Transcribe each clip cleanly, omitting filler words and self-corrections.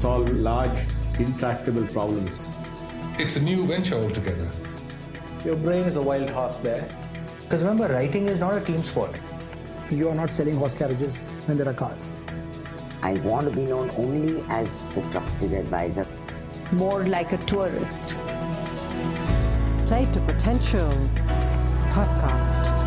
solve large, intractable problems. It's a new venture altogether. Your brain is a wild horse there. Because remember, writing is not a team sport. You are not selling horse carriages when there are cars. I want to be known only as the trusted advisor. More like a tourist. Play to Potential podcast.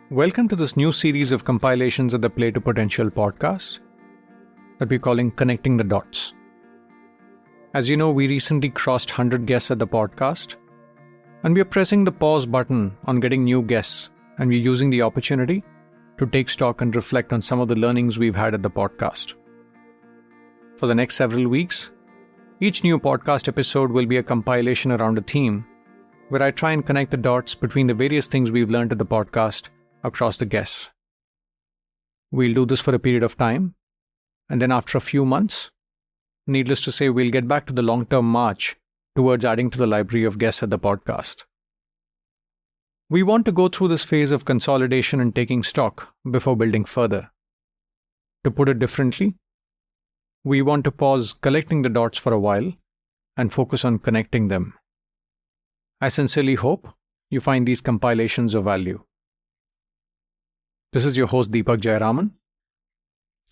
Welcome to this new series of compilations of the Play to Potential podcast that we're calling Connecting the Dots. As you know, we recently crossed 100 guests at the podcast, and we are pressing the pause button on getting new guests, and we're using the opportunity to take stock and reflect on some of the learnings we've had at the podcast. For the next several weeks, each new podcast episode will be a compilation around a theme where I try and connect the dots between the various things we've learned at the podcast across the guests. We'll do this for a period of time, and then after a few months, needless to say, we'll get back to the long-term march towards adding to the library of guests at the podcast. We want to go through this phase of consolidation and taking stock before building further. To put it differently, we want to pause collecting the dots for a while and focus on connecting them. I sincerely hope you find these compilations of value. This is your host Deepak Jayaraman.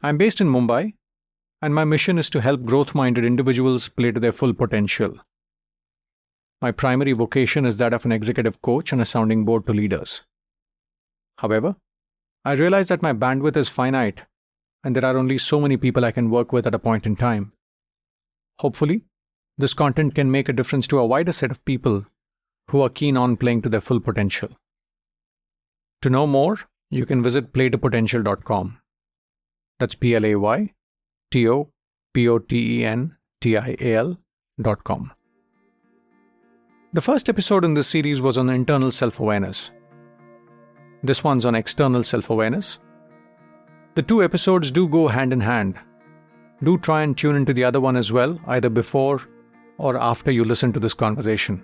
I'm based in Mumbai, and my mission is to help growth-minded individuals play to their full potential. My primary vocation is that of an executive coach and a sounding board to leaders. However, I realize that my bandwidth is finite, and there are only so many people I can work with at a point in time. Hopefully, this content can make a difference to a wider set of people who are keen on playing to their full potential. To know more, you can visit playtopotential.com. That's playtopotential.com. The first episode in this series was on internal self-awareness. This one's on external self-awareness. The two episodes do go hand in hand. Do try and tune into the other one as well, either before or after you listen to this conversation.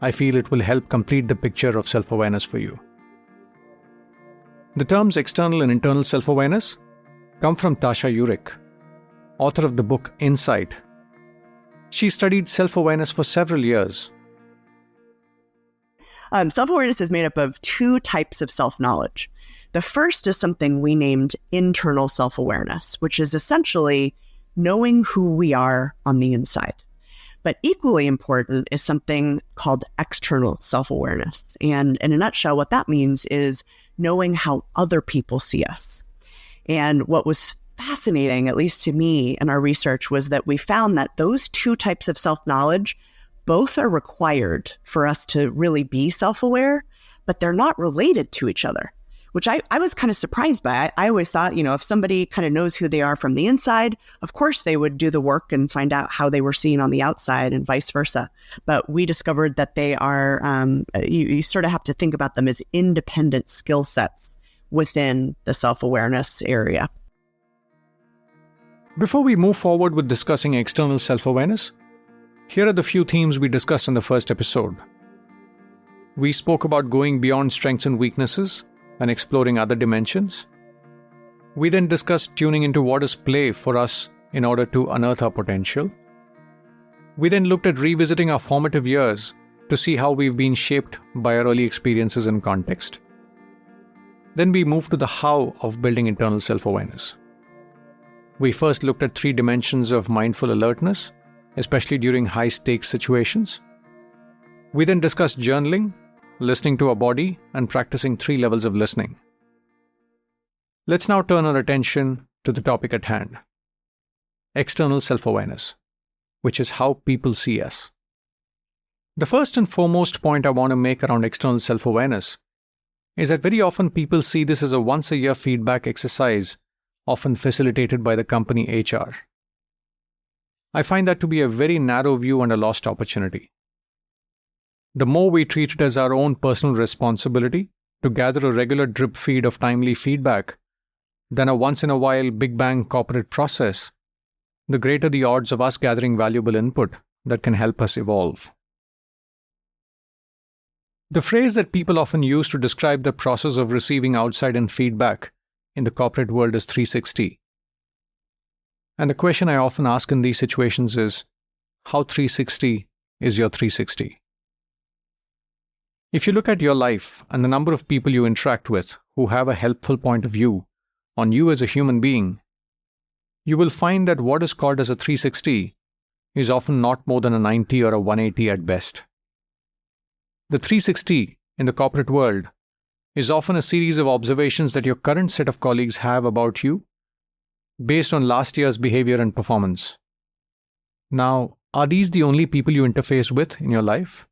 I feel it will help complete the picture of self-awareness for you. The terms external and internal self-awareness come from Tasha Eurich, author of the book Insight. She studied self-awareness for several years. Self-awareness is made up of two types of self-knowledge. The first is something we named internal self-awareness, which is essentially knowing who we are on the inside. But equally important is something called external self-awareness. And in a nutshell, what that means is knowing how other people see us. And what was fascinating, at least to me in our research, was that we found that those two types of self-knowledge both are required for us to really be self-aware, but they're not related to each other, which I was kind of surprised by. I always thought, if somebody kind of knows who they are from the inside, of course they would do the work and find out how they were seen on the outside and vice versa. But we discovered that they are, you sort of have to think about them as independent skill sets within the self-awareness area. Before we move forward with discussing external self-awareness, here are the few themes we discussed in the first episode. We spoke about going beyond strengths and weaknesses and exploring other dimensions. We then discussed tuning into what is play for us in order to unearth our potential. We then looked at revisiting our formative years to see how we've been shaped by our early experiences and context. Then we moved to the how of building internal self-awareness. We first looked at 3 dimensions of mindful alertness, especially during high-stakes situations. We then discussed journaling, listening to our body, and practicing 3 levels of listening. Let's now turn our attention to the topic at hand. External self-awareness, which is how people see us. The first and foremost point I want to make around external self-awareness is that very often people see this as a once-a-year feedback exercise, often facilitated by the company HR. I find that to be a very narrow view and a lost opportunity. The more we treat it as our own personal responsibility to gather a regular drip feed of timely feedback than a once-in-a-while big bang corporate process, the greater the odds of us gathering valuable input that can help us evolve. The phrase that people often use to describe the process of receiving outside-in feedback in the corporate world is 360. And the question I often ask in these situations is, how 360 is your 360? If you look at your life and the number of people you interact with who have a helpful point of view on you as a human being, you will find that what is called as a 360 is often not more than a 90 or a 180 at best. The 360 in the corporate world is often a series of observations that your current set of colleagues have about you based on last year's behavior and performance. Now, are these the only people you interface with in your life?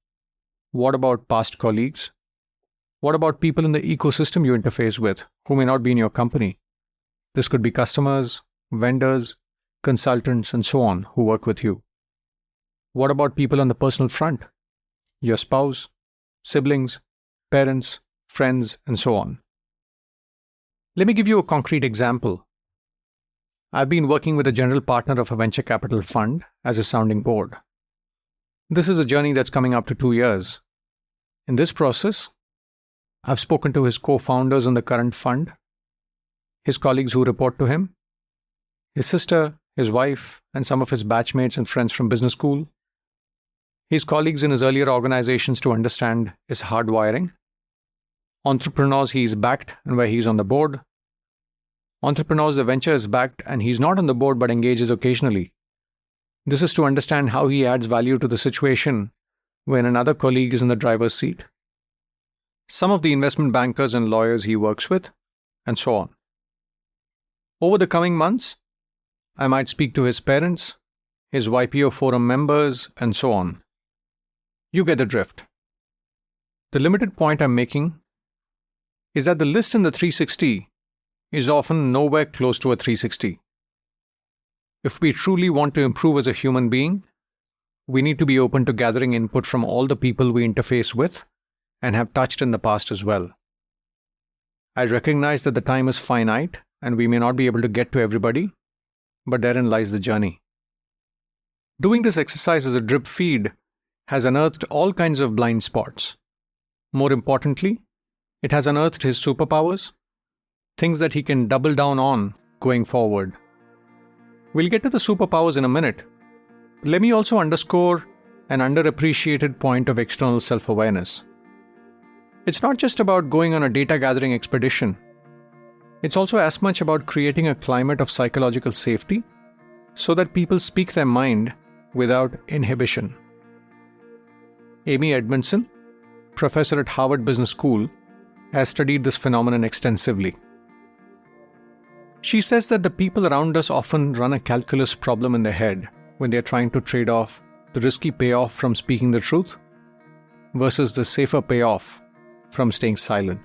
What about past colleagues? What about people in the ecosystem you interface with who may not be in your company? This could be customers, vendors, consultants, and so on who work with you. What about people on the personal front? Your spouse, siblings, parents, friends, and so on. Let me give you a concrete example. I've been working with a general partner of a venture capital fund as a sounding board. This is a journey that's coming up to 2 years. In this process, I've spoken to his co-founders in the current fund, his colleagues who report to him, his sister, his wife, and some of his batchmates and friends from business school, his colleagues in his earlier organizations to understand his hardwiring, entrepreneurs he's backed and where he's on the board, entrepreneurs the venture is backed and he's not on the board but engages occasionally. This is to understand how he adds value to the situation when another colleague is in the driver's seat, some of the investment bankers and lawyers he works with, and so on. Over the coming months, I might speak to his parents, his YPO forum members, and so on. You get the drift. The limited point I'm making is that the list in the 360 is often nowhere close to a 360. If we truly want to improve as a human being, we need to be open to gathering input from all the people we interface with and have touched in the past as well. I recognize that the time is finite and we may not be able to get to everybody, but therein lies the journey. Doing this exercise as a drip feed has unearthed all kinds of blind spots. More importantly, it has unearthed his superpowers, things that he can double down on going forward. We'll get to the superpowers in a minute. Let me also underscore an underappreciated point of external self-awareness. It's not just about going on a data gathering expedition. It's also as much about creating a climate of psychological safety so that people speak their mind without inhibition. Amy Edmondson, professor at Harvard Business School, has studied this phenomenon extensively. She says that the people around us often run a calculus problem in their head when they're trying to trade off the risky payoff from speaking the truth versus the safer payoff from staying silent.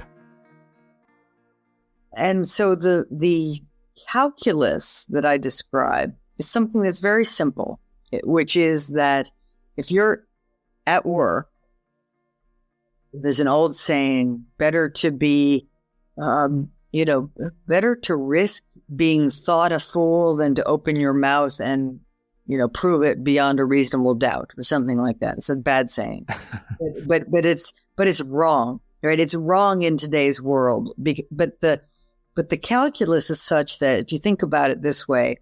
And so the calculus that I describe is something that's very simple, which is that if you're at work, there's an old saying, better to be, better to risk being thought a fool than to open your mouth and, prove it beyond a reasonable doubt or something like that. It's a bad saying, but it's wrong, right? It's wrong in today's world. But the calculus is such that if you think about it this way,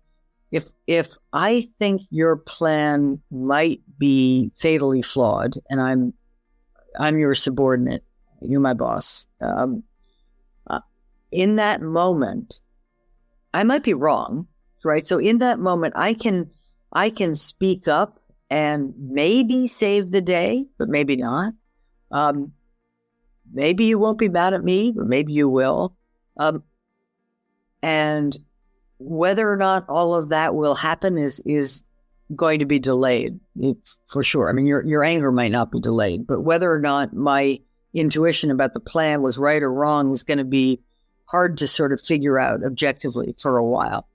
if I think your plan might be fatally flawed and I'm your subordinate, you're my boss, in that moment, I might be wrong, right? So in that moment, I can speak up and maybe save the day, but maybe not. Maybe you won't be mad at me, but maybe you will. And whether or not all of that will happen is going to be delayed, for sure. I mean, your anger might not be delayed, but whether or not my intuition about the plan was right or wrong is going to be hard to sort of figure out objectively for a while.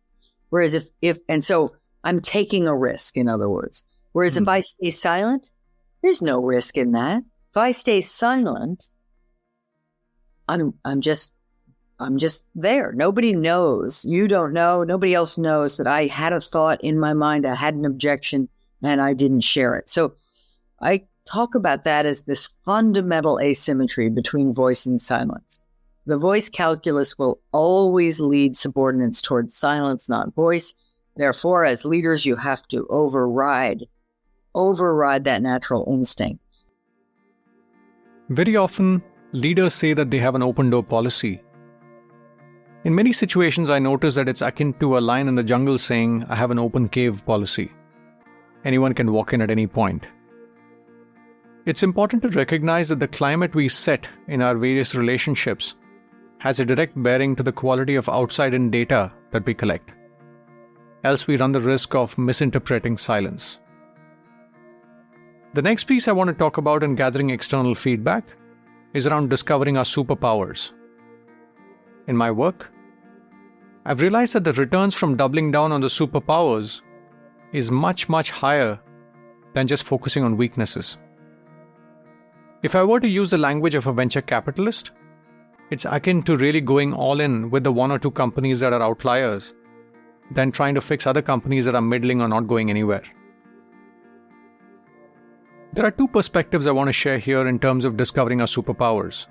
Whereas and so I'm taking a risk, in other words. Whereas if I stay silent, there's no risk in that. If I stay silent, I'm just there. Nobody knows. You don't know. Nobody else knows that I had a thought in my mind. I had an objection and I didn't share it. So I talk about that as this fundamental asymmetry between voice and silence. The voice calculus will always lead subordinates towards silence, not voice. Therefore, as leaders, you have to override that natural instinct. Very often, leaders say that they have an open door policy. In many situations, I notice that it's akin to a lion in the jungle saying, I have an open cave policy. Anyone can walk in at any point. It's important to recognize that the climate we set in our various relationships has a direct bearing to the quality of outside-in data that we collect. Else we run the risk of misinterpreting silence. The next piece I want to talk about in gathering external feedback is around discovering our superpowers. In my work, I've realized that the returns from doubling down on the superpowers is much, much higher than just focusing on weaknesses. If I were to use the language of a venture capitalist, it's akin to really going all in with the one or two companies that are outliers than trying to fix other companies that are middling or not going anywhere. There are two perspectives I want to share here in terms of discovering our superpowers.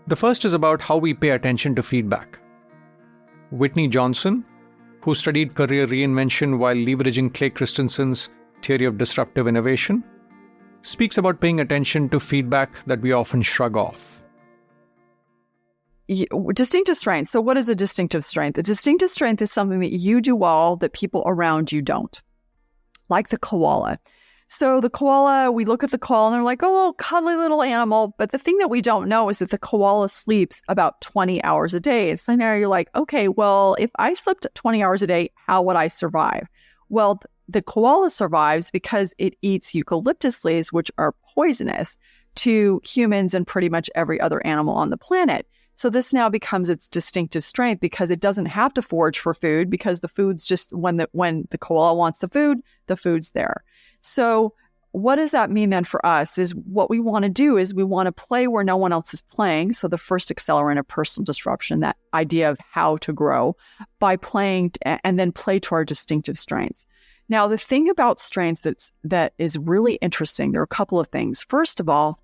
The first is about how we pay attention to feedback. Whitney Johnson, who studied career reinvention while leveraging Clay Christensen's theory of disruptive innovation, speaks about paying attention to feedback that we often shrug off. Distinctive strength. So what is a distinctive strength? A distinctive strength is something that you do well that people around you don't. Like the koala. So the koala, we look at the koala and they're like, oh, cuddly little animal. But the thing that we don't know is that the koala sleeps about 20 hours a day. So now you're like, okay, well, if I slept 20 hours a day, how would I survive? Well, the koala survives because it eats eucalyptus leaves, which are poisonous to humans and pretty much every other animal on the planet. So this now becomes its distinctive strength because it doesn't have to forage for food because the food's just when the koala wants the food's there. So what does that mean then for us is what we want to do is we want to play where no one else is playing. So the first accelerant of personal disruption, that idea of how to grow by playing and then play to our distinctive strengths. Now, the thing about strengths that is really interesting, there are a couple of things. First of all,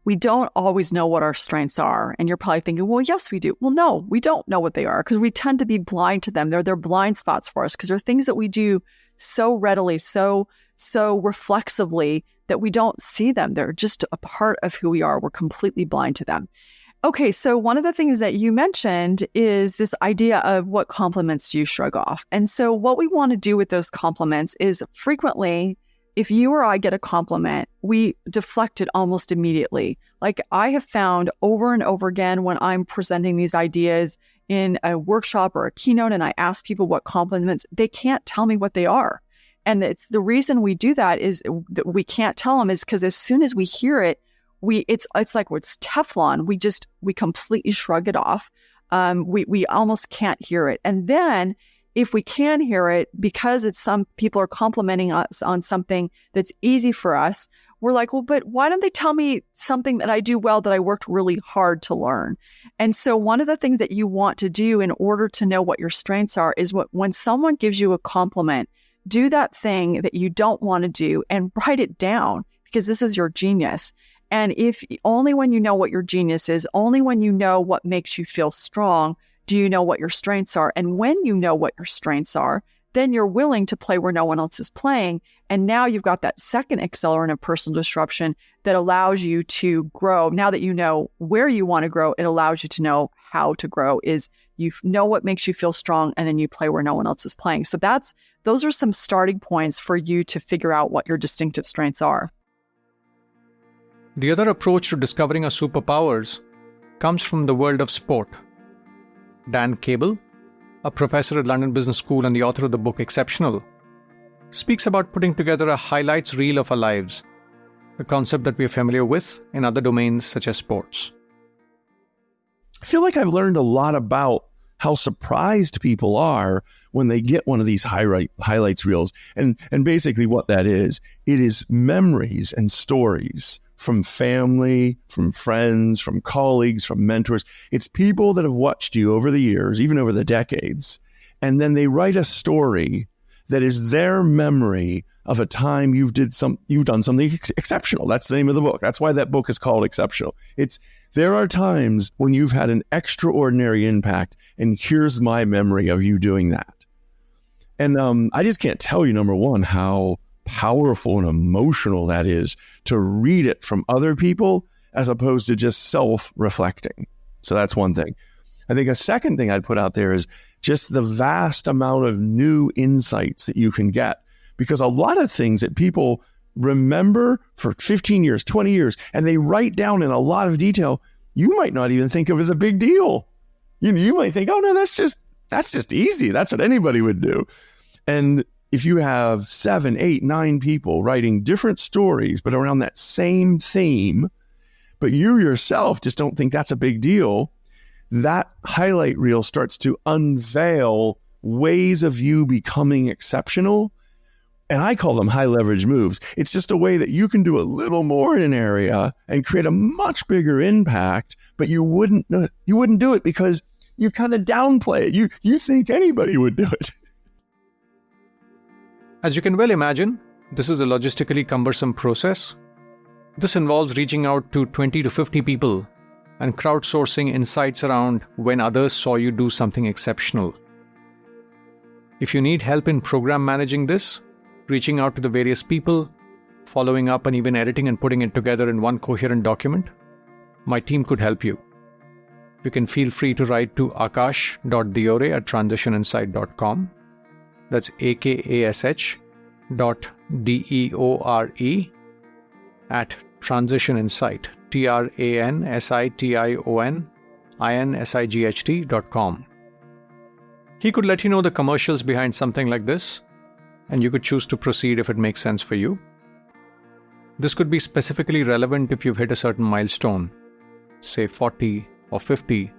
we don't always know what our strengths are. And you're probably thinking, well, yes, we do. Well, no, we don't know what they are because we tend to be blind to them. They're blind spots for us because they're things that we do so readily, so reflexively that we don't see them. They're just a part of who we are. We're completely blind to them. Okay, so one of the things that you mentioned is this idea of what compliments do you shrug off? And so what we want to do with those compliments is frequently, if you or I get a compliment, we deflect it almost immediately. Like I have found over and over again when I'm presenting these ideas in a workshop or a keynote and I ask people what compliments, they can't tell me what they are. And it's the reason we do that is that we can't tell them is because as soon as we hear it, it's like it's Teflon. We completely shrug it off. We almost can't hear it. And then if we can hear it, because it's some people are complimenting us on something that's easy for us, we're like, well, but why don't they tell me something that I do well that I worked really hard to learn? And so one of the things that you want to do in order to know what your strengths are is when someone gives you a compliment, do that thing that you don't want to do and write it down because this is your genius. And if only when you know what your genius is, only when you know what makes you feel strong, do you know what your strengths are? And when you know what your strengths are, then you're willing to play where no one else is playing. And now you've got that second accelerant of personal disruption that allows you to grow. Now that you know where you want to grow, it allows you to know how to grow is you know what makes you feel strong and then you play where no one else is playing. So those are some starting points for you to figure out what your distinctive strengths are. The other approach to discovering our superpowers comes from the world of sport. Dan Cable, a professor at London Business School and the author of the book Exceptional, speaks about putting together a highlights reel of our lives, a concept that we are familiar with in other domains such as sports. I feel like I've learned a lot about how surprised people are when they get one of these highlights reels. And basically what that is, it is memories and stories from family, from friends, from colleagues, from mentors. It's people that have watched you over the years, even over the decades. And then they write a story that is their memory of a time you've done something exceptional. That's the name of the book. That's why that book is called Exceptional. There are times when you've had an extraordinary impact, and here's my memory of you doing that. And I just can't tell you, number one, how powerful and emotional that is to read it from other people as opposed to just self-reflecting. So that's one thing. I think a second thing I'd put out there is just the vast amount of new insights that you can get, because a lot of things that people remember for 15 years, 20 years, and they write down in a lot of detail, you might not even think of as a big deal. You might think, oh no, that's just easy. That's what anybody would do. And if you have 7, 8, 9 people writing different stories, but around that same theme, but you yourself just don't think that's a big deal, that highlight reel starts to unveil ways of you becoming exceptional. And I call them high leverage moves. It's just a way that you can do a little more in an area and create a much bigger impact, but you wouldn't do it because you kind of downplay it. You think anybody would do it. As you can well imagine, this is a logistically cumbersome process. This involves reaching out to 20 to 50 people and crowdsourcing insights around when others saw you do something exceptional. If you need help in program managing this, reaching out to the various people, following up, and even editing and putting it together in one coherent document, my team could help you. You can feel free to write to akash.deore@transitioninsight.com. That's akash.deore at transitioninsight, transitioninsight.com. He could let you know the commercials behind something like this, and you could choose to proceed if it makes sense for you. This could be specifically relevant if you've hit a certain milestone, say 40 or 50,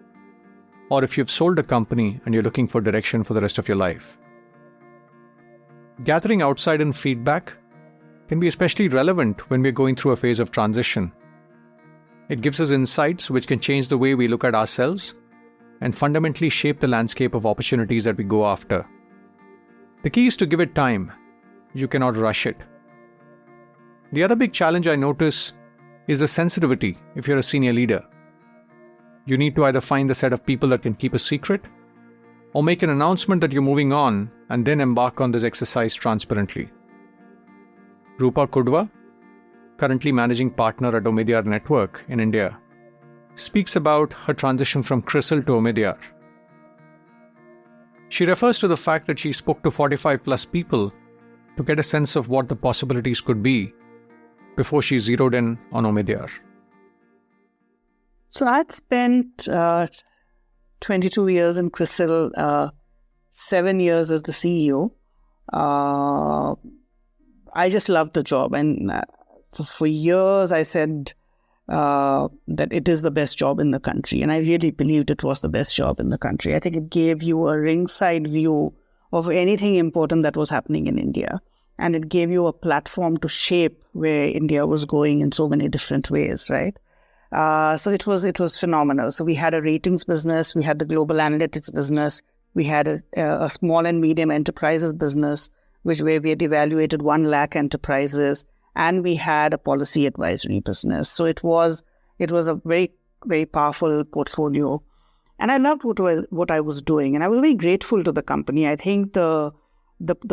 or if you've sold a company and you're looking for direction for the rest of your life. Gathering outside-in feedback can be especially relevant when we're going through a phase of transition. It gives us insights which can change the way we look at ourselves and fundamentally shape the landscape of opportunities that we go after. The key is to give it time. You cannot rush it. The other big challenge I notice is the sensitivity if you're a senior leader. You need to either find the set of people that can keep a secret, or make an announcement that you're moving on and then embark on this exercise transparently. Rupa Kudva, currently managing partner at Omidyar Network in India, speaks about her transition from CRISIL to Omidyar. She refers to the fact that she spoke to 45 plus people to get a sense of what the possibilities could be before she zeroed in on Omidyar. So I'd spent 22 years in CRISIL, 7 years as the CEO. I just loved the job, and for years I said that it is the best job in the country, and I really believed it was the best job in the country. I think it gave you a ringside view of anything important that was happening in India, and it gave you a platform to shape where India was going in so many different ways, right? So it was phenomenal. So we had a ratings business, we had the global analytics business, we had a small and medium enterprises business, where we had evaluated 1 lakh enterprises, and we had a policy advisory business. So it was a very, very powerful portfolio. And I loved what I was doing, and I was very grateful to the company. I think the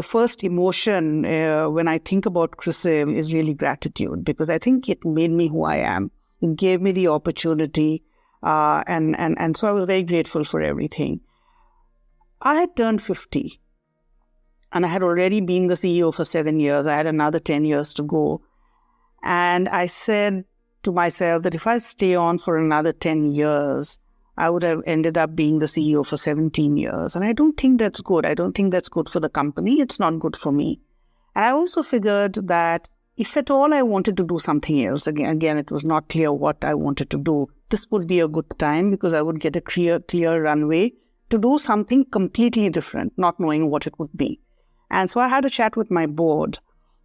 first emotion when I think about CRISIL is really gratitude, because I think it made me who I am. It gave me the opportunity, and so I was very grateful for everything. I had turned 50, and I had already been the CEO for 7 years. I had another 10 years to go. And I said to myself that if I stay on for another 10 years, I would have ended up being the CEO for 17 years. And I don't think that's good. I don't think that's good for the company. It's not good for me. And I also figured that if at all I wanted to do something else, again, it was not clear what I wanted to do, this would be a good time, because I would get a clear runway to do something completely different, not knowing what it would be. And so I had a chat with my board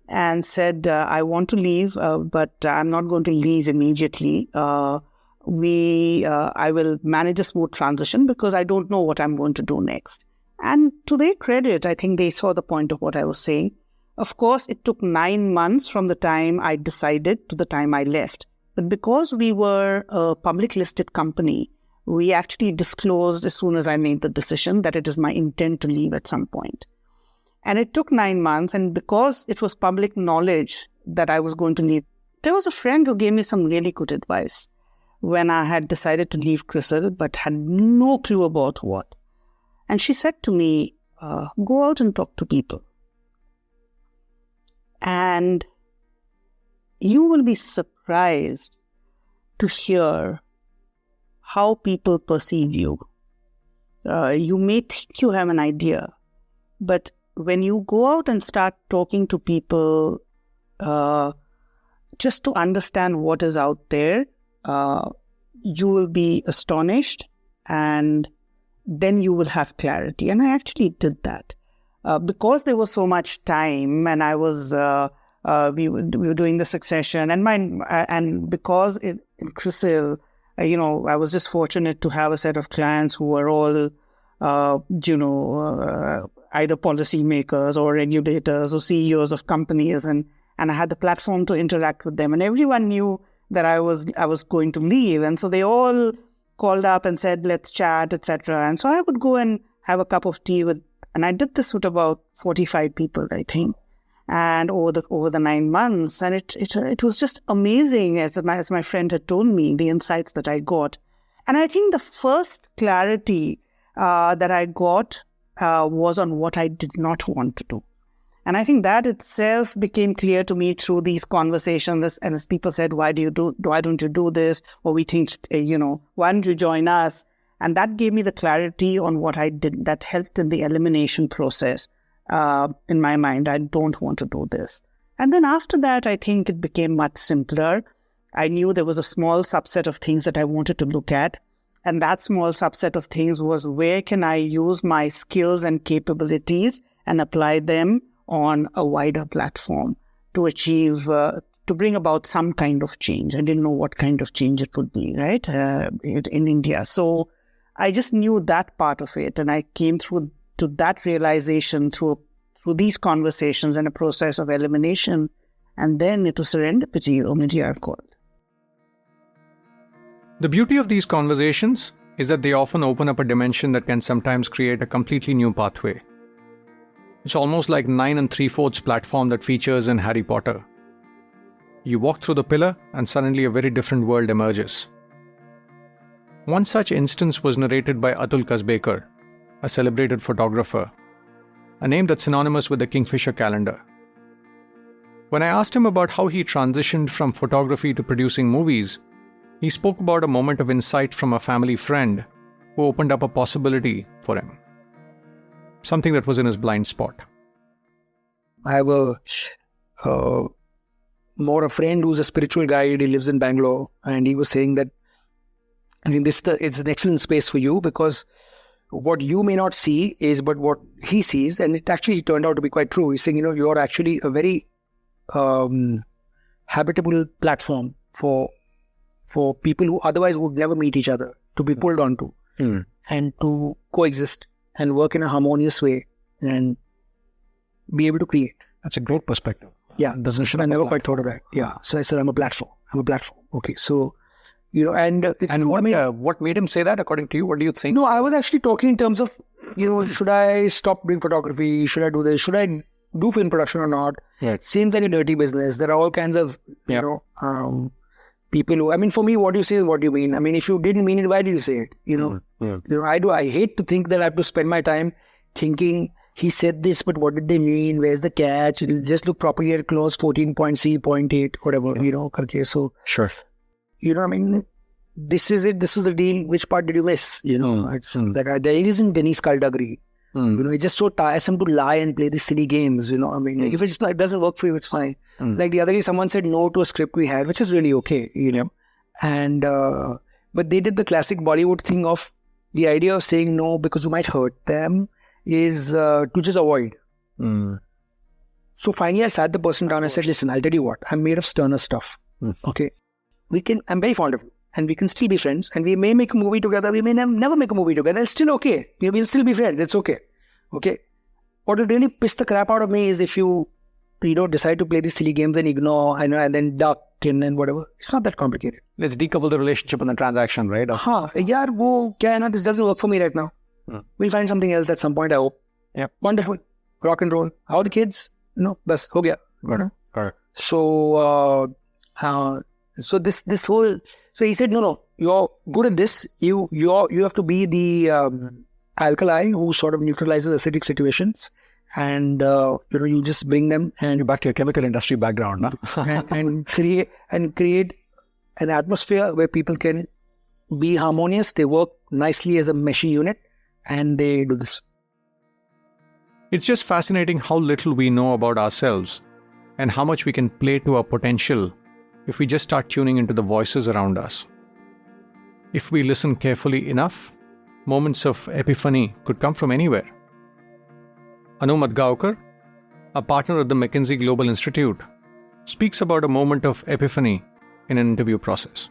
and said, I want to leave, but I'm not going to leave immediately. I will manage a smooth transition because I don't know what I'm going to do next. And to their credit, I think they saw the point of what I was saying. Of course, it took 9 months from the time I decided to the time I left. But because we were a public listed company, we actually disclosed as soon as I made the decision that it is my intent to leave at some point. And it took 9 months. And because it was public knowledge that I was going to leave, there was a friend who gave me some really good advice when I had decided to leave CRISIL, but had no clue about what. And she said to me, go out and talk to people. And you will be surprised to hear how people perceive you. You may think you have an idea, but when you go out and start talking to people just to understand what is out there, you will be astonished, and then you will have clarity. And I actually did that. Because there was so much time, and I was, we were doing the succession, and because in CRISIL, I was just fortunate to have a set of clients who were all, either policymakers or regulators or CEOs of companies, and I had the platform to interact with them, and everyone knew that I was going to leave, and so they all called up and said, let's chat, etc. And so I would go and have a cup of tea with. And I did this with about 45 people, I think, and over the 9 months. And it was just amazing, as my friend had told me, the insights that I got. And I think the first clarity that I got was on what I did not want to do. And I think that itself became clear to me through these conversations. And as people said, why don't you do this? Or we think, why don't you join us? And that gave me the clarity on what I did. That helped in the elimination process. In my mind, I don't want to do this. And then after that, I think it became much simpler. I knew there was a small subset of things that I wanted to look at. And that small subset of things was, where can I use my skills and capabilities and apply them on a wider platform to achieve, to bring about some kind of change. I didn't know what kind of change it would be, right, in India. So I just knew that part of it, and I came through to that realization through these conversations and a process of elimination, and then it was serendipity, Omiji, I've called. The beauty of these conversations is that they often open up a dimension that can sometimes create a completely new pathway. It's almost like 9 3/4 platform that features in Harry Potter. You walk through the pillar and suddenly a very different world emerges. One such instance was narrated by Atul Kasbekar, a celebrated photographer, a name that's synonymous with the Kingfisher calendar. When I asked him about how he transitioned from photography to producing movies, he spoke about a moment of insight from a family friend who opened up a possibility for him. Something that was in his blind spot. I have a friend who's a spiritual guide. He lives in Bangalore, and he was saying that I think it's an excellent space for you, because what you may not see is but what he sees, and it actually turned out to be quite true. He's saying, you're actually a very habitable platform for people who otherwise would never meet each other to be pulled onto and to coexist and work in a harmonious way and be able to create. That's a great perspective. Yeah, I never quite thought of that. Yeah, so I said, I'm a platform. Okay, so, what made him say that, according to you? What do you think? No, I was actually talking in terms of, should I stop doing photography? Should I do this? Should I do film production or not? Yeah. Seems like a dirty business. There are all kinds of, people who, for me, what you say is what you mean. If you didn't mean it, why did you say it? I hate to think that I have to spend my time thinking, he said this, but what did they mean? Where's the catch? It'll just look properly at clause 14.c.8, whatever, so. Sure. This is it. This was the deal. Which part did you miss? It's like there isn't any skullduggery. It's just so tiresome to lie and play these silly games. If it doesn't work for you, it's fine. Like the other day, someone said no to a script we had, which is really okay. And but they did the classic Bollywood thing of the idea of saying no because you might hurt them is to just avoid. So finally, I sat the person down and said, "Listen, I'll tell you what. I'm made of sterner stuff. Okay, I'm very fond of you. And we can still be friends, and we may make a movie together, we may never make a movie together, it's still okay. We'll still be friends, it's okay. Okay. What will really piss the crap out of me is if you decide to play these silly games and ignore and then duck and whatever. It's not that complicated. Let's decouple the relationship and the transaction, right? Yaar, wo kya hai na, this doesn't work for me right now. We'll find something else at some point, I hope. Yeah. Wonderful. Rock and roll. How are the kids? Bas, ho gaya. Got it. So this whole, so he said, no, you're good at this. You have to be the alkali who sort of neutralizes acidic situations, and you just bring them and you're back to your chemical industry background, and create an atmosphere where people can be harmonious. They work nicely as a meshy unit, and they do this. It's just fascinating how little we know about ourselves and how much we can play to our potential if we just start tuning into the voices around us. If we listen carefully enough, moments of epiphany could come from anywhere. Anu Madgaonkar, a partner at the McKinsey Global Institute, speaks about a moment of epiphany in an interview process.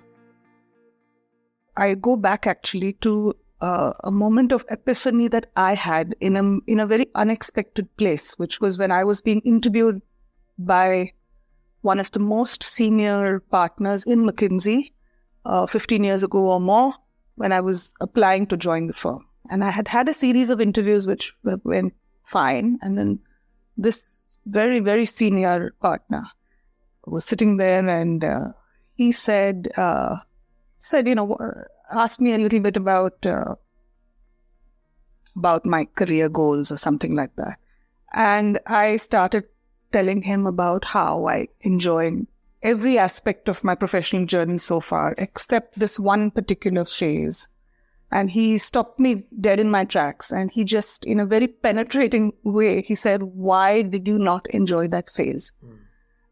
I go back actually to a moment of epiphany that I had in a very unexpected place, which was when I was being interviewed by one of the most senior partners in McKinsey 15 years ago or more, when I was applying to join the firm. And I had a series of interviews which went fine. And then this very, very senior partner was sitting there, and he said, asked me a little bit about my career goals or something like that. And I started telling him about how I enjoyed every aspect of my professional journey so far, except this one particular phase. And he stopped me dead in my tracks. And he just, in a very penetrating way, he said, why did you not enjoy that phase?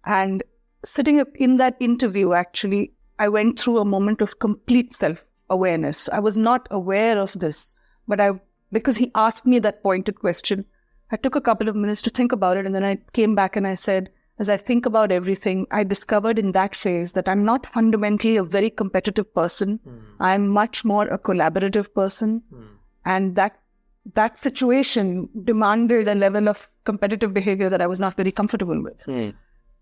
And sitting up in that interview, actually, I went through a moment of complete self-awareness. I was not aware of this, but because he asked me that pointed question, I took a couple of minutes to think about it. And then I came back and I said, as I think about everything, I discovered in that phase that I'm not fundamentally a very competitive person. I'm much more a collaborative person. And that situation demanded a level of competitive behavior that I was not very comfortable with,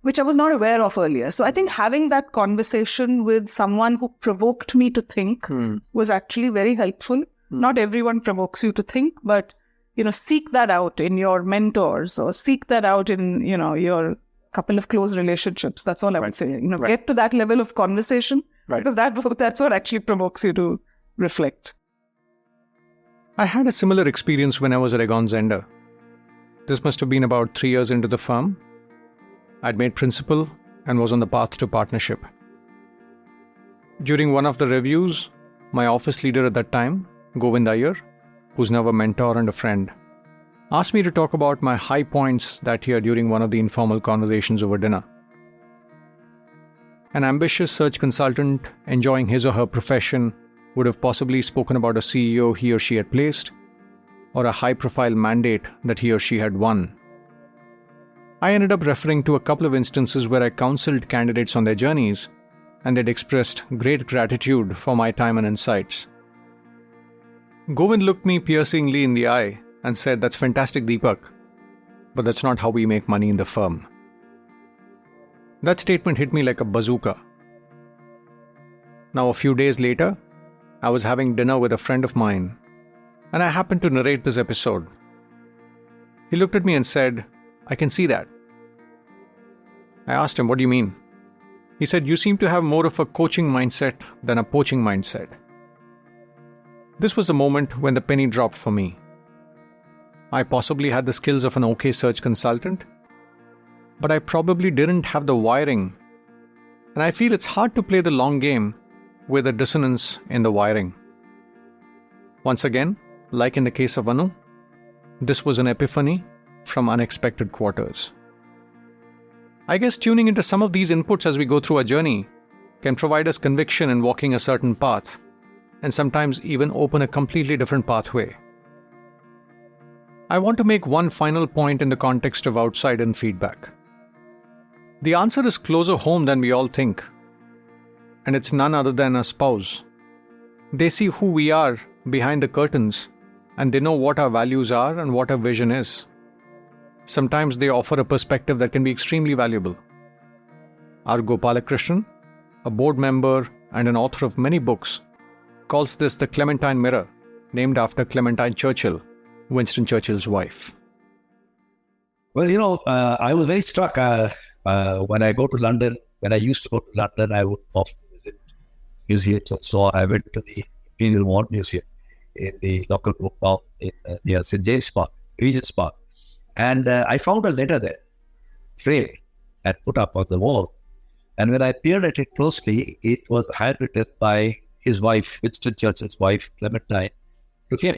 which I was not aware of earlier. So I think having that conversation with someone who provoked me to think was actually very helpful. Not everyone provokes you to think, but seek that out in your mentors, or seek that out in your couple of close relationships. That's all I would say. Get to that level of conversation, because that's what actually provokes you to reflect. I had a similar experience when I was at Egon Zehnder. This must have been about 3 years into the firm. I'd made principal and was on the path to partnership. During one of the reviews, my office leader at that time, Govind Iyer, who's now a mentor and a friend, asked me to talk about my high points that year during one of the informal conversations over dinner. An ambitious search consultant enjoying his or her profession would have possibly spoken about a CEO he or she had placed, or a high-profile mandate that he or she had won. I ended up referring to a couple of instances where I counseled candidates on their journeys, and they'd expressed great gratitude for my time and insights. Govind looked me piercingly in the eye and said, "That's fantastic, Deepak, but that's not how we make money in the firm." That statement hit me like a bazooka. Now, a few days later, I was having dinner with a friend of mine, and I happened to narrate this episode. He looked at me and said, "I can see that." I asked him, "What do you mean?" He said, "You seem to have more of a coaching mindset than a poaching mindset." This was the moment when the penny dropped for me. I possibly had the skills of an okay search consultant, but I probably didn't have the wiring. And I feel it's hard to play the long game with a dissonance in the wiring. Once again, like in the case of Anu, this was an epiphany from unexpected quarters. I guess tuning into some of these inputs as we go through our journey can provide us conviction in walking a certain path, and sometimes even open a completely different pathway. I want to make one final point in the context of outside-in feedback. The answer is closer home than we all think, and it's none other than a spouse. They see who we are behind the curtains and they know what our values are and what our vision is. Sometimes they offer a perspective that can be extremely valuable. R. Gopalakrishnan, a board member and an author of many books, calls this the Clementine Mirror, named after Clementine Churchill, Winston Churchill's wife. Well, I was very struck when I go to London. When I used to go to London, I would often visit museums. So I went to the Imperial War Museum in the local book town near St. James Park, Regent's Park. And I found a letter there, framed and put up on the wall. And when I peered at it closely, it was handwritten by his wife, Winston Churchill's wife, Clementine, to him.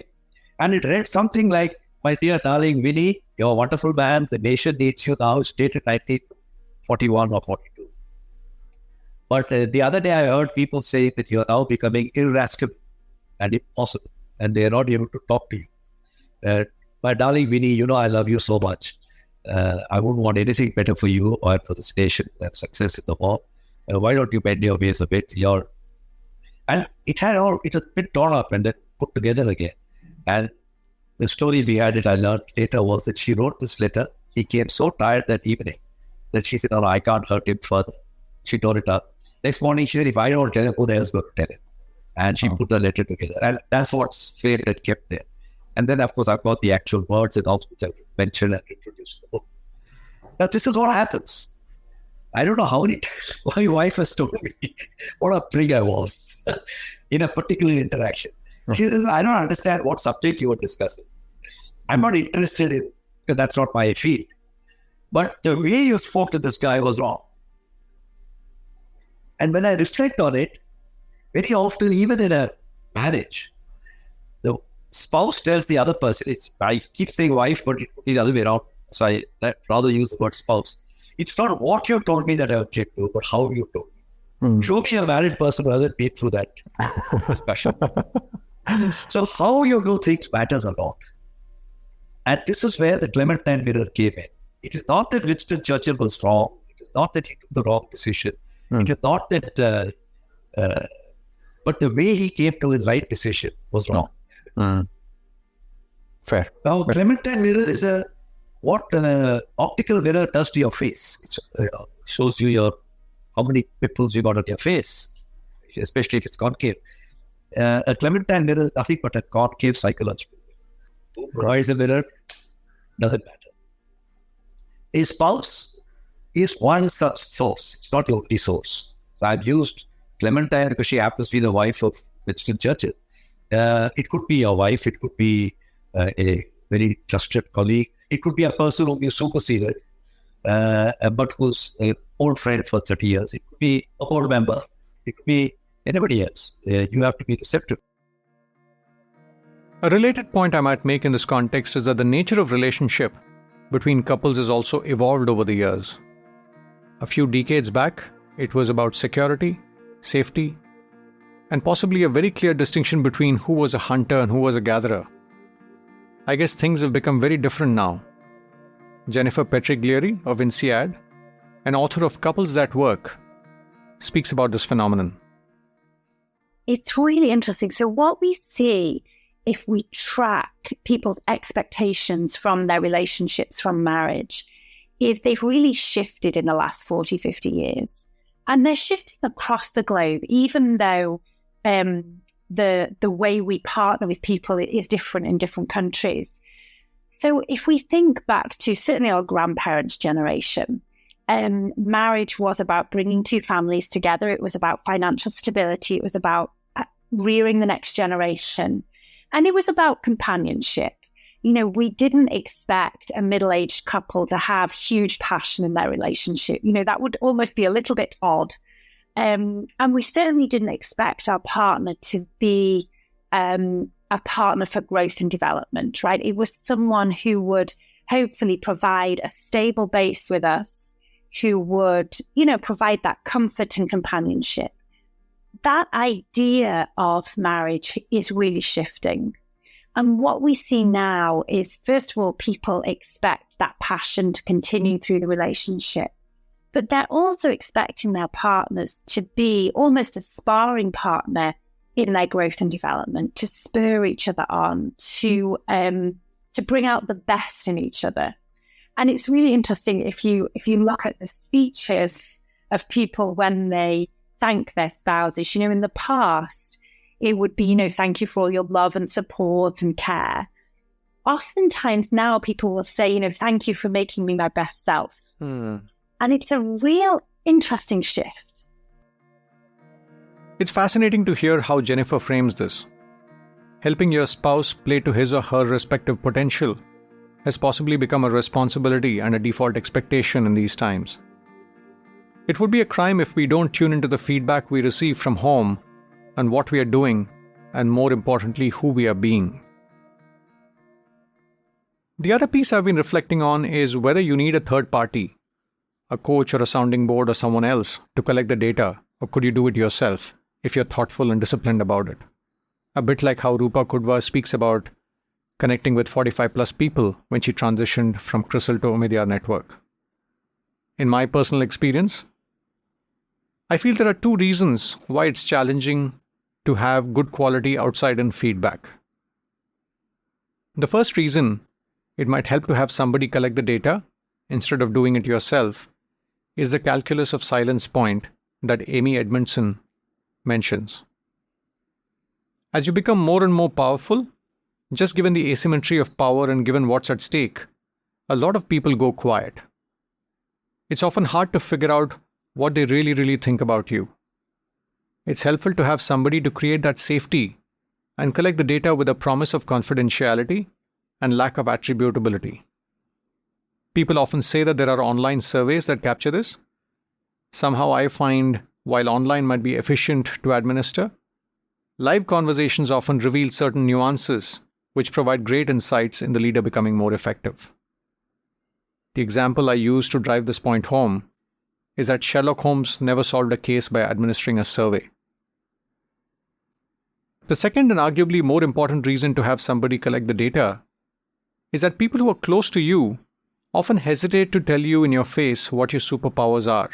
And it read something like, "My dear darling Winnie, you're a wonderful man. The nation needs you now." It's dated 1941 or 42. But the other day I heard people say that you're now becoming irascible and impossible, and they're not able to talk to you. "My darling Winnie, I love you so much. I wouldn't want anything better for you or for this nation than success in the war. Why don't you bend your ways a bit? And it was a bit torn up and then put together again. And the story behind it I learned later was that she wrote this letter. He came so tired that evening that she said, "Oh, I can't hurt him further." She tore it up. Next morning she said, "If I don't tell him, who the hell is going to tell him?" And she put the letter together. And that's what's framed and kept there. And then, of course, I've got the actual words and also which I've mentioned and introduced in the book. Now, this is what happens. I don't know how many times my wife has told me what a prig I was in a particular interaction. She says, "I don't understand what subject you were discussing. I'm not interested in, because that's not my field. But the way you spoke to this guy was wrong." And when I reflect on it, very often, even in a marriage, the spouse tells the other person, I keep saying wife, but it could be the other way around. So I'd rather use the word spouse. It's not what you told me that I object to, but how you told me. Show me a married person who hasn't been through that discussion. So how you do things matters a lot. And this is where the Clementine Mirror came in. It is not that Winston Churchill was wrong. It is not that he took the wrong decision. It is not that, but the way he came to his right decision was wrong. Fair. Now, Clementine Mirror is what an optical mirror does to your face. It shows you how many pimples you got on your face, especially if it's concave. A Clementine mirror is nothing but a concave psychological mirror. Who provides a mirror doesn't matter. A spouse is one such source. It's not the only source. So I've used Clementine because she happens to be the wife of Winston Churchill. It could be your wife. It could be a very trusted colleague. It could be a person whom you superseded, but who's an old friend for 30 years. It could be a board member. It could be anybody else. You have to be receptive. A related point I might make in this context is that the nature of relationship between couples has also evolved over the years. A few decades back, it was about security, safety, and possibly a very clear distinction between who was a hunter and who was a gatherer. I guess things have become very different now. Jennifer Petriglieri of INSEAD, an author of Couples That Work, speaks about this phenomenon. It's really interesting. So what we see if we track people's expectations from their relationships from marriage is they've really shifted in the last 40, 50 years. And they're shifting across the globe, even though the way we partner with people is different in different countries. So if we think back to certainly our grandparents' generation, marriage was about bringing two families together. It was about financial stability. It was about rearing the next generation. And it was about companionship. We didn't expect a middle-aged couple to have huge passion in their relationship. That would almost be a little bit odd. And we certainly didn't expect our partner to be a partner for growth and development, right? It was someone who would hopefully provide a stable base with us, who would, provide that comfort and companionship. That idea of marriage is really shifting. And what we see now is, first of all, people expect that passion to continue through the relationship. But they're also expecting their partners to be almost a sparring partner in their growth and development, to spur each other on, to bring out the best in each other. And it's really interesting if you look at the speeches of people when they thank their spouses. You know, in the past, it would be, you know, thank you for all your love and support and care. Oftentimes now people will say, you know, thank you for making me my best self. And it's a real interesting shift. It's fascinating to hear how Jennifer frames this. Helping your spouse play to his or her respective potential has possibly become a responsibility and a default expectation in these times. It would be a crime if we don't tune into the feedback we receive from home and what we are doing, and more importantly, who we are being. The other piece I've been reflecting on is whether you need a third party, a coach or a sounding board or someone else, to collect the data, or could you do it yourself if you're thoughtful and disciplined about it? A bit like how Rupa Kudva speaks about connecting with 45 plus people when she transitioned from CRISIL to Omidyar network. In my personal experience, I feel there are two reasons why it's challenging to have good quality outside-in feedback. The first reason it might help to have somebody collect the data instead of doing it yourself is the calculus of silence point that Amy Edmondson mentions. As you become more and more powerful, just given the asymmetry of power and given what's at stake, a lot of people go quiet. It's often hard to figure out what they really think about you. It's helpful to have somebody to create that safety and collect the data with a promise of confidentiality and lack of attributability. People often say that there are online surveys that capture this. Somehow I find, while online might be efficient to administer, live conversations often reveal certain nuances which provide great insights in the leader becoming more effective. The example I use to drive this point home is that Sherlock Holmes never solved a case by administering a survey. The second and arguably more important reason to have somebody collect the data is that people who are close to you often hesitate to tell you in your face what your superpowers are,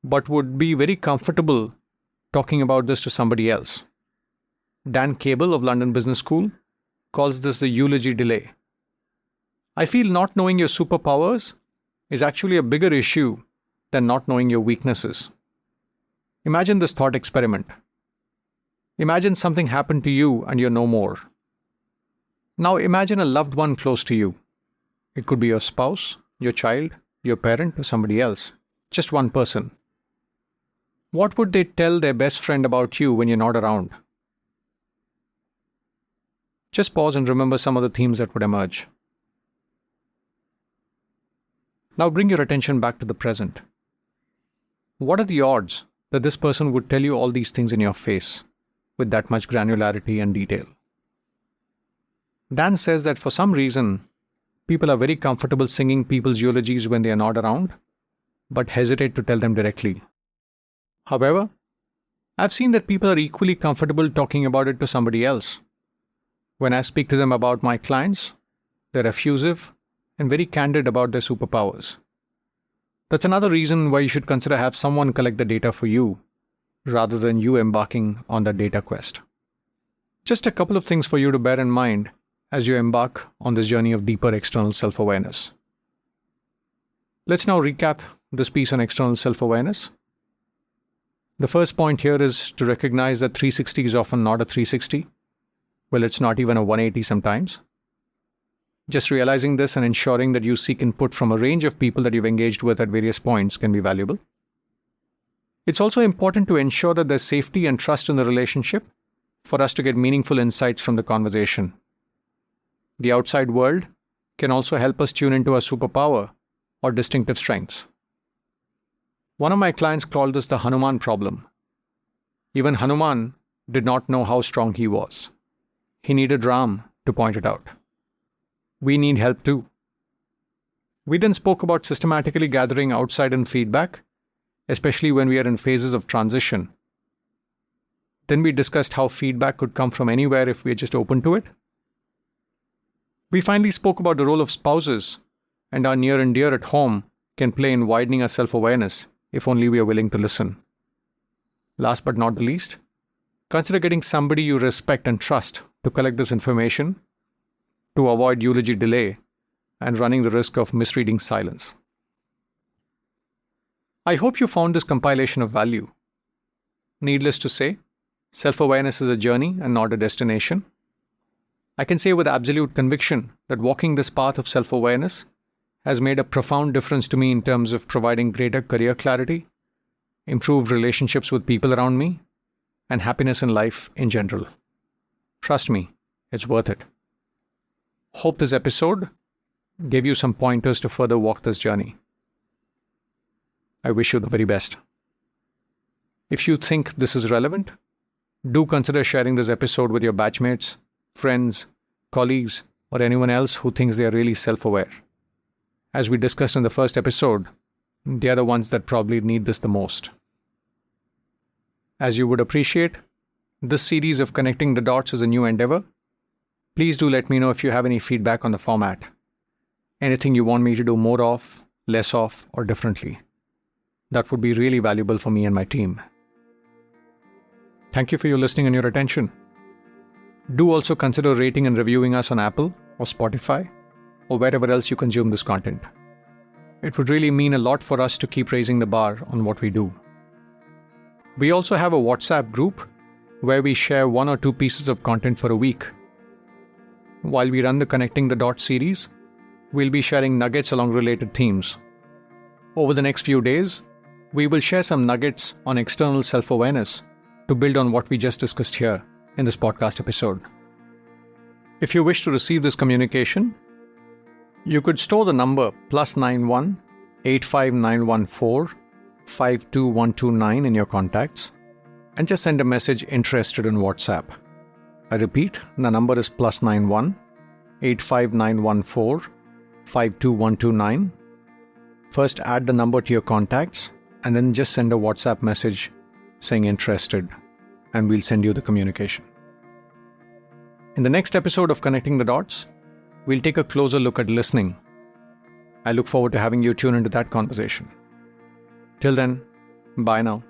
but would be very comfortable talking about this to somebody else. Dan Cable of London Business School calls this the eulogy delay. I feel not knowing your superpowers is actually a bigger issue than not knowing your weaknesses. Imagine this thought experiment. Imagine something happened to you and you're no more. Now imagine a loved one close to you. It could be your spouse, your child, your parent, or somebody else. Just one person. What would they tell their best friend about you when you're not around? Just pause and remember some of the themes that would emerge. Now bring your attention back to the present. What are the odds that this person would tell you all these things in your face with that much granularity and detail? Dan says that for some reason, people are very comfortable singing people's eulogies when they are not around, but hesitate to tell them directly. However, I've seen that people are equally comfortable talking about it to somebody else. When I speak to them about my clients, they're effusive and very candid about their superpowers. That's another reason why you should consider have someone collect the data for you, rather than you embarking on that data quest. Just a couple of things for you to bear in mind as you embark on this journey of deeper external self-awareness. Let's now recap this piece on external self-awareness. The first point here is to recognize that 360 is often not a 360. Well, it's not even a 180 sometimes. Just realizing this and ensuring that you seek input from a range of people that you've engaged with at various points can be valuable. It's also important to ensure that there's safety and trust in the relationship for us to get meaningful insights from the conversation. The outside world can also help us tune into our superpower or distinctive strengths. One of my clients called this the Hanuman problem. Even Hanuman did not know how strong he was. He needed Ram to point it out. We need help too. We then spoke about systematically gathering outside-in feedback, especially when we are in phases of transition. Then we discussed how feedback could come from anywhere if we are just open to it. We finally spoke about the role of spouses and our near and dear at home can play in widening our self-awareness if only we are willing to listen. Last but not the least, consider getting somebody you respect and trust to collect this information to avoid eulogy delay and running the risk of misreading silence. I hope you found this compilation of value. Needless to say, self-awareness is a journey and not a destination. I can say with absolute conviction that walking this path of self-awareness has made a profound difference to me in terms of providing greater career clarity, improved relationships with people around me, and happiness in life in general. Trust me, it's worth it. Hope this episode gave you some pointers to further walk this journey. I wish you the very best. If you think this is relevant, do consider sharing this episode with your batchmates, friends, colleagues, or anyone else who thinks they are really self-aware. As we discussed in the first episode, they are the ones that probably need this the most. As you would appreciate, this series of Connecting the Dots is a new endeavor. Please do let me know if you have any feedback on the format. Anything you want me to do more of, less of, or differently. That would be really valuable for me and my team. Thank you for your listening and your attention. Do also consider rating and reviewing us on Apple or Spotify or wherever else you consume this content. It would really mean a lot for us to keep raising the bar on what we do. We also have a WhatsApp group where we share 1 or 2 pieces of content for a week. While we run the Connecting the Dots series, we'll be sharing nuggets along related themes. Over the next few days, we will share some nuggets on external self-awareness to build on what we just discussed here in this podcast episode. If you wish to receive this communication, you could store the number +91 85914 52129 in your contacts and just send a message interested in WhatsApp. I repeat, the number is +91 85914 52129. First add the number to your contacts and then just send a WhatsApp message saying interested, and we'll send you the communication. In the next episode of Connecting the Dots, we'll take a closer look at listening. I look forward to having you tune into that conversation. Till then, bye now.